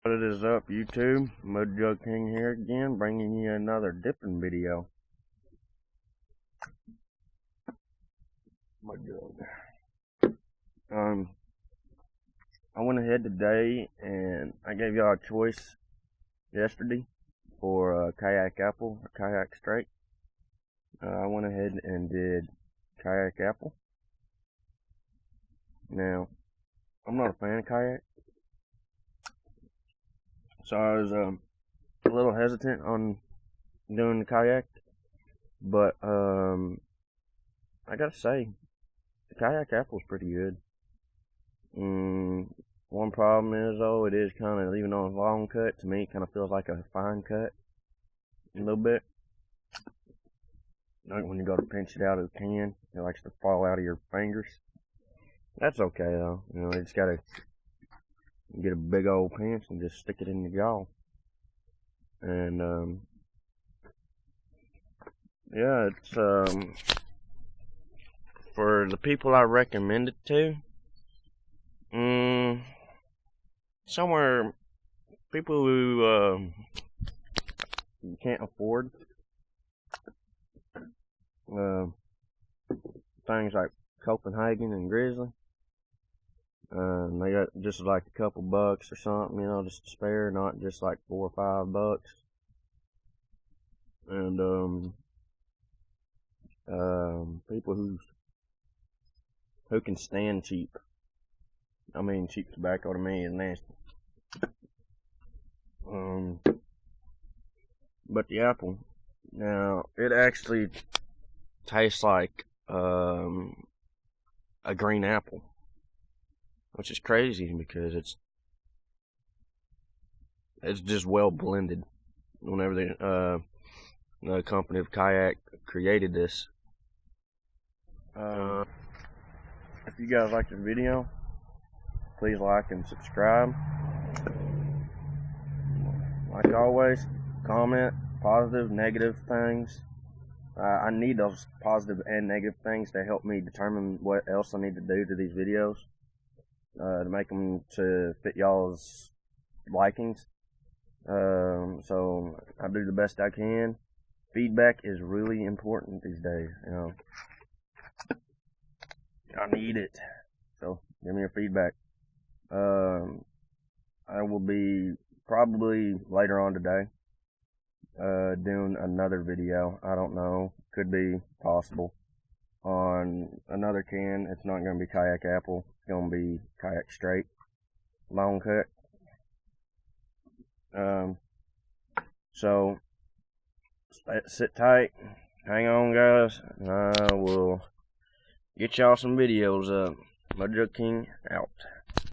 What is up, YouTube? Mud Jug King here again, bringing you another dipping video. Mud Jug. I went ahead today and I gave y'all a choice yesterday for Kayak Apple or Kayak Straight. I went ahead and did Kayak Apple. Now, I'm not a fan of kayak, so I was a little hesitant on doing the kayak, but I gotta say, the Kayak Apple is pretty good. One problem is though, it is kind of, even though it's a long cut, to me it kind of feels like a fine cut a little bit. Like when you go to pinch it out of the can, it likes to fall out of your fingers. That's okay though, you know, you just gotta get a big old pinch and just stick it in your jaw. And yeah, it's for the people I recommend it to, somewhere people who can't afford things like Copenhagen and Grizzly. They got just like a couple bucks or something, you know, just to spare, not just like $4 or $5. And people who can stand cheap. I mean, cheap tobacco to me is nasty. But the apple, now it actually tastes like a green apple, which is crazy because it's just well blended. Whenever the company of Kayak created this, if you guys like the video, please like and subscribe. Like always, comment positive, negative things. I need those positive and negative things to help me determine what else I need to do to these videos, to make them to fit y'all's likings. So I do the best I can. Feedback is really important these days, you know. I need it. So give me your feedback. I will be probably later on today doing another video. I don't know, could be possible, on another can. It's not going to be Kayak Apple, it's going to be Kayak Straight, long cut. So sit tight, hang on guys, and I will get y'all some videos up. Mud Jug King out.